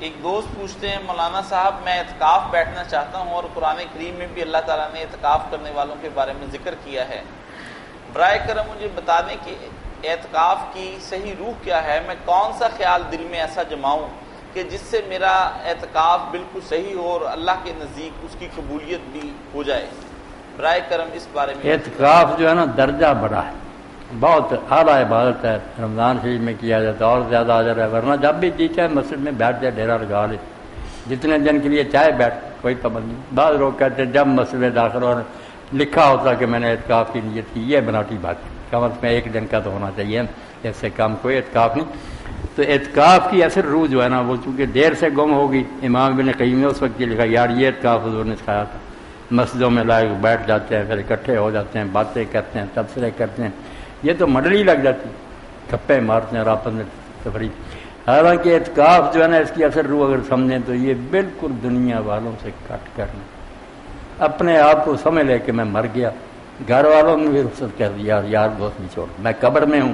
ایک دوست پوچھتے ہیں مولانا صاحب میں اعتکاف بیٹھنا چاہتا ہوں اور قرآن کریم میں بھی اللہ تعالیٰ نے اعتکاف کرنے والوں کے بارے میں ذکر کیا ہے، برائے کرم مجھے بتا دیں کہ اعتکاف کی صحیح روح کیا ہے، میں کون سا خیال دل میں ایسا جماؤں کہ جس سے میرا اعتکاف بالکل صحیح ہو اور اللہ کے نزدیک اس کی قبولیت بھی ہو جائے، برائے کرم اس بارے میں۔ اعتکاف جو ہے نا درجہ بڑا ہے، بہت اعلیٰ عبادت ہے، رمضان شریف میں کیا جاتا ہے اور زیادہ اجر ہے، ورنہ جب بھی جی چاہے مسجد میں بیٹھ جائے، ڈیرا لگا لے، جتنے دن کے لیے چاہے بیٹھ، کوئی پابندی نہیں۔ بعض لوگ کہتے ہیں جب مسجد میں داخل ہو لکھا ہوتا کہ میں نے اعتکاف کی نیت کی، یہ بناوٹی بات ہے، کم از کم ایک دن کا تو ہونا چاہیے، اس سے کم کوئی اعتکاف نہیں۔ تو اعتکاف کی اثر روح جو ہے نا وہ چونکہ دیر سے گم ہوگی، امام ابن قیم نے اس وقت یہ لکھا یار یہ اعتکاف حضور نے سکھایا تھا، مسجدوں میں لائے بیٹھ جاتے ہیں، پھر اکٹھے ہو جاتے ہیں، باتیں کرتے ہیں، تبصرے کرتے ہیں، یہ تو مڈلی لگ جاتی، گپے مارتے ہیں اور آپس میں تفریح۔ حالانکہ اعتکاف جو ہے نا اس کی اثر روح اگر سمجھیں تو یہ بالکل دنیا والوں سے کٹ کرنا، اپنے آپ کو سمجھ لے کہ میں مر گیا، گھر والوں نے بھی رخصت کر دیا، یار دوست بھی چھوڑ، میں قبر میں ہوں،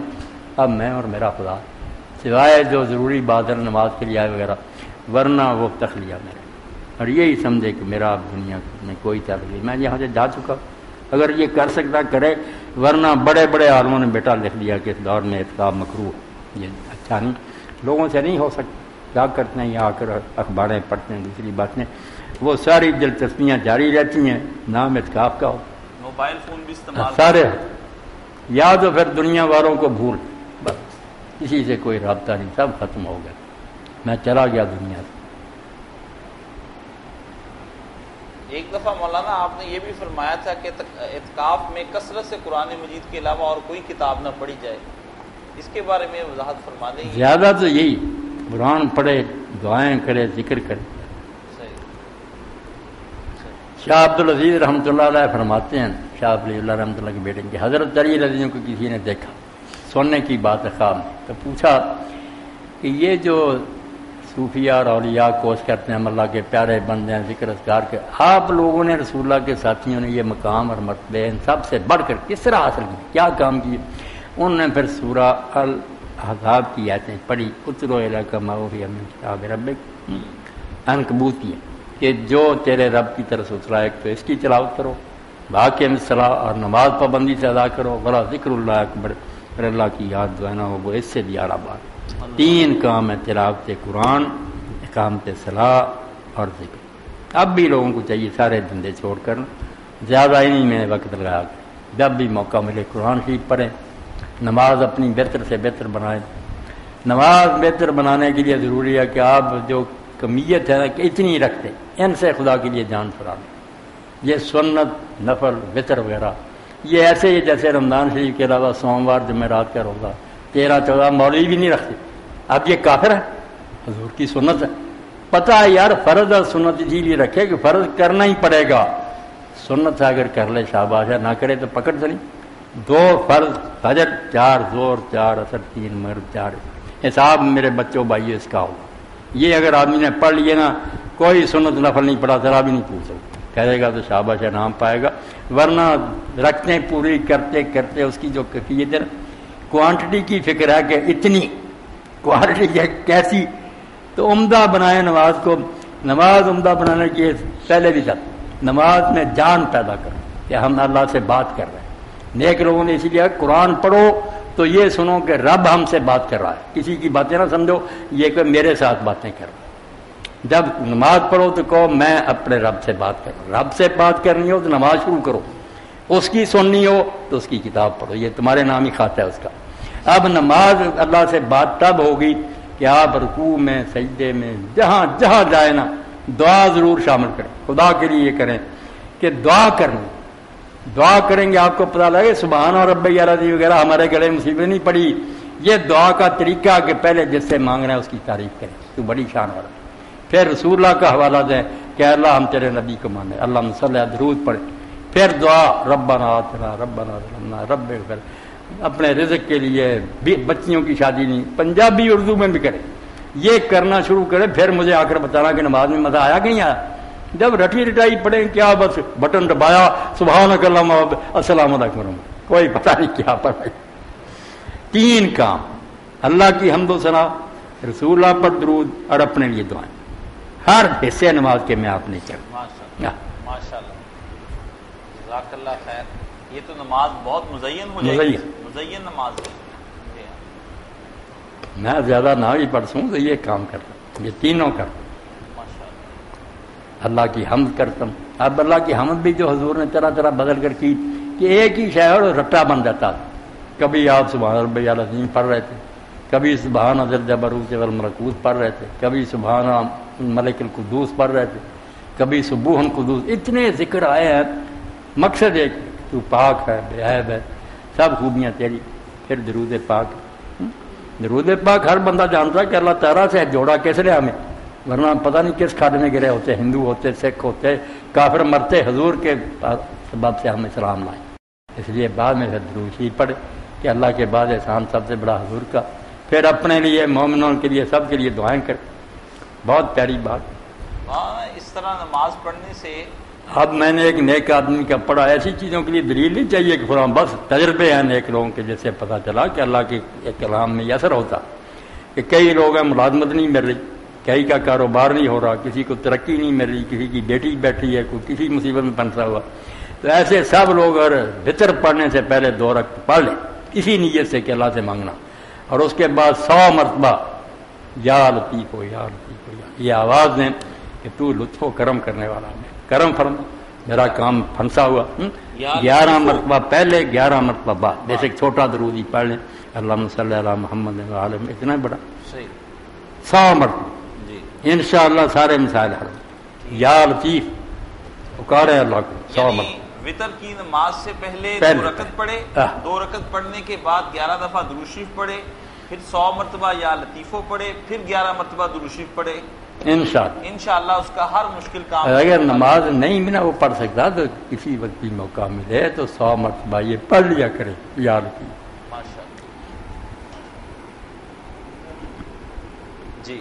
اب میں اور میرا خدا، سوائے جو ضروری بات ہے نماز کے لیے آئے وغیرہ، ورنہ وہ تخلیہ میرے، اور یہی سمجھے کہ میرا اب دنیا میں کوئی تعلق نہیں، میں یہاں سے جا چکا، اگر یہ کر سکتا کرے، ورنہ بڑے بڑے عالموں نے بیٹا لکھ دیا کہ اس دور میں اعتکاف مکروہ ہے، یہ اچھا نہیں، لوگوں سے نہیں ہو سکتا، کیا کرتے ہیں یہاں آ کر اخباریں پڑھتے ہیں، دوسری باتیں، وہ ساری دلچسپیاں جاری رہتی ہیں، نام اعتکاف کا ہو، موبائل فون بھی استعمال سارے یا تو پھر دنیا والوں کو بھول، بس کسی سے کوئی رابطہ نہیں، سب ختم ہو گیا، میں چلا گیا دنیا سے۔ ایک دفعہ مولانا آپ نے یہ بھی فرمایا تھا کہ اعتکاف میں کثرت سے قرآن مجید کے علاوہ اور کوئی کتاب نہ پڑھی جائے، اس کے بارے میں وضاحت فرما دیں۔ زیادہ تو یہی قرآن پڑھے، دعائیں کرے، ذکر کرے۔ شاہ عبد العزیز رحمۃ اللہ علیہ فرماتے ہیں، شاہ ولی اللہ رحمۃ اللہ کے بیٹے کہ حضرت علی رضی اللہ عنہ کو کسی نے دیکھا، سننے کی بات ہے خواب میں، تو پوچھا کہ یہ جو صوفیہ اور اولیاء کوش کرتے ہیں ہم اللہ کے پیارے بندے ہیں، ذکر اذکار کے، آپ لوگوں نے رسول اللہ کے ساتھیوں نے یہ مقام اور مرتبے ان سب سے بڑھ کر کس طرح حاصل کیا، کیا کام کیے؟ انہوں نے پھر سورہ الاحزاب کی آیتیں پڑھی، اتلو الیک ما اوحی من کتاب ربک، عنکبوت کی کہ جو تیرے رب کی طرف سے اترا، ایک تو اس کی تلاوت کرو، باقی الصلاۃ اور نماز پابندی سے ادا کرو، ولا ذکر اللہ اکبر، پھر اللہ کی یاد جو ہے نا وہ اس سے بھی اعلیٰ بات۔ تین کام ہے، تلاوت قرآن، اقامت صلاۃ اور ذکر۔ اب بھی لوگوں کو چاہیے سارے دھندے چھوڑ کر زیادہ ہی نہیں میں وقت لگایا، جب بھی موقع ملے قرآن شریف پڑھیں، نماز اپنی بہتر سے بہتر بنائیں۔ نماز بہتر بنانے کے لیے ضروری ہے کہ آپ جو کمیت ہے نا کہ اتنی رکھتے، ان سے خدا کے لیے جان چھڑا لیں۔ یہ سنت، نفل، وتر وغیرہ یہ ایسے ہی جیسے رمضان شریف کے علاوہ سوموار جمعرات کا روزہ 13-14 مولوی بھی نہیں رکھتے، اب یہ کافر ہے، حضور کی سنت ہے، پتہ ہے یار فرض اور سنت اسی لیے رکھے کہ فرض کرنا ہی پڑے گا، سنت اگر کر لے شاباش ہے، نہ کرے تو پکڑ چلی۔ 2 فرض فجر، 4 ظہر، 4 عصر، 3 مغرب، 4 حساب میرے بچوں بھائیو اس کا ہوگا۔ یہ اگر آدمی نے پڑھ لیے نا، کوئی سنت نفل نہیں پڑھا ذرا بھی نہیں پوچھ سکتا، کہے گا تو شاباش ہے، نام پائے گا، ورنہ رکھتے پوری کرتے کرتے اس کی جو کیفیت ہے، کوانٹٹی کی فکر ہے کہ اتنی کوالٹی کیسی، تو عمدہ بنائے نماز کو۔ نماز عمدہ بنانے کے پہلے بھی تھا، نماز میں جان پیدا کرو کہ ہم اللہ سے بات کر رہے ہیں۔ نیک لوگوں نے اسی لیے قرآن پڑھو تو یہ سنو کہ رب ہم سے بات کر رہا ہے، کسی کی باتیں نہ سمجھو یہ کہ میرے ساتھ باتیں کر رہا ہے۔ جب نماز پڑھو تو کہو میں اپنے رب سے بات کر رہا ہوں، رب سے بات کرنی ہو تو نماز شروع کرو، اس کی سننی ہو تو اس کی کتاب پڑھو، یہ تمہارے نام ہی کھاتا ہے اس کا۔ اب نماز اللہ سے بات تب ہوگی کہ آپ رکوع میں، سجدے میں، جہاں جہاں جائے نا دعا ضرور شامل کریں۔ خدا کے لیے یہ کریں کہ دعا کریں، دعا کریں گے آپ کو پتہ لگے سبحان ربی العظیم وغیرہ ہمارے گلے مصیبت نہیں پڑی، یہ دعا کا طریقہ کہ پہلے جس سے مانگ رہے ہیں اس کی تعریف کریں، تو بڑی شان والا، پھر رسول اللہ کا حوالہ دیں کہ اللہ ہم تیرے نبی کو مانے، اللہم صلی علیہ درود پڑھیں، پھر دعا ربنا آتنا ربنا ظلمنا رب اغفر، اپنے رزق کے لیے بھی، بچیوں کی شادی نہیں، پنجابی اردو میں بھی کرے، یہ کرنا شروع کرے، پھر مجھے آ کر بتانا کہ نماز میں مزہ آیا کہ نہیں آیا۔ جب رٹی رٹائی پڑھیں کیا بس بٹن دبایا سبحانک اللہم السلام علیکم، کوئی پتہ نہیں کیا پڑھا۔ 3 کام، اللہ کی حمد و ثنا، رسول اللہ پر درود اور اپنے لیے دعائیں، ہر حصے نماز کے میں آپ نے چڑھ ماشاء اللہ، جزاک اللہ خیر۔ یہ تو نماز بہت مزین ہو جائے گی، مزین نماز ہے۔ میں زیادہ نہ بھی پڑھ سوں تو یہ کام کرتا ہوں، یہ تینوں کرتا ہوں۔ اللہ کی حمد کرتا ہوں۔ اب اللہ کی حمد بھی جو حضور نے طرح طرح بدل کر کی کہ ایک ہی شہر رٹا بن جاتا تھا۔ کبھی آپ سبحان ربی العظیم پڑھ رہے تھے، کبھی سبحان ذی الجبروت والملکوت پڑھ رہے تھے، کبھی سبحان ملک القدوس پڑھ رہے تھے، کبھی سبوح قدوس۔ اتنے ذکر آئے ہیں، مقصد ایک، تو پاک ہے، بے عیب ہے، سب خوبیاں تیری۔ پھر درود پاک، درود پاک ہر بندہ جانتا ہے کہ اللہ تعالیٰ سے جوڑا کس نے ہمیں، ورنہ پتہ نہیں کس کھانے میں گرے ہوتے، ہندو ہوتے، سکھ ہوتے، کافر مرتے، حضور کے سبب سے ہمیں سلام لائے۔ اس لیے بعد میں پھر درود شریف پڑھے کہ اللہ کے بعد احسان سب سے بڑا حضور کا، پھر اپنے لیے، مومنوں کے لیے، سب کے لیے دعائیں کرے۔ بہت پیاری بات۔ اس طرح نماز پڑھنے سے اب میں نے ایک نیک آدمی کا پڑھا، ایسی چیزوں کے لیے دلیل نہیں چاہیے کہ فلاں، بس تجربے ہیں نیک لوگوں کے، جس سے پتہ چلا کہ اللہ کے کلام میں یہ اثر ہوتا کہ کئی لوگ ہیں ملازمت نہیں مل رہی، کئی کا کاروبار نہیں ہو رہا، کسی کو ترقی نہیں مل رہی، کسی کی بیٹی بیٹھی ہے، کوئی کسی مصیبت میں پھنسا ہوا، تو ایسے سب لوگ اگر وطر پڑھنے سے پہلے 2 رکعت پڑھ لیں اسی نیت سے کہ اللہ سے مانگنا، اور اس کے بعد 100 مرتبہ یا لطیف ہو یا لطیف ہو، یہ آواز دیں کہ تو لطف و کرم کرنے والا ہے، کرم فرما، میرا کام پھنسا ہوا۔ 11 مرتبہ پہلے، 11 مرتبہ بعد، جیسے ایک چھوٹا درود ہی پڑھ لیں، اللہم صلی علی محمد وعلی، اتنا بڑا 100 مرتبہ، انشاءاللہ سارے مسائل حل۔ یا لطیف پکارے اللہ کو 100 مرتبہ۔ وطر کی نماز سے پہلے 2 رکعت پڑھے، 2 رکعت پڑھنے کے بعد 11 دفعہ درود شریف پڑھے، پھر 100 مرتبہ یا لطیفو پڑھے، پھر 11 مرتبہ درود شریف پڑھے، انشاءاللہ اس کا ہر مشکل کام۔ اگر نماز نہیں بھی نہ وہ پڑھ سکتا تو کسی وقت بھی موقع ملے تو 100 مرتبہ یہ پڑھ لیا کرے یا لطیف۔ ماشاءاللہ جی۔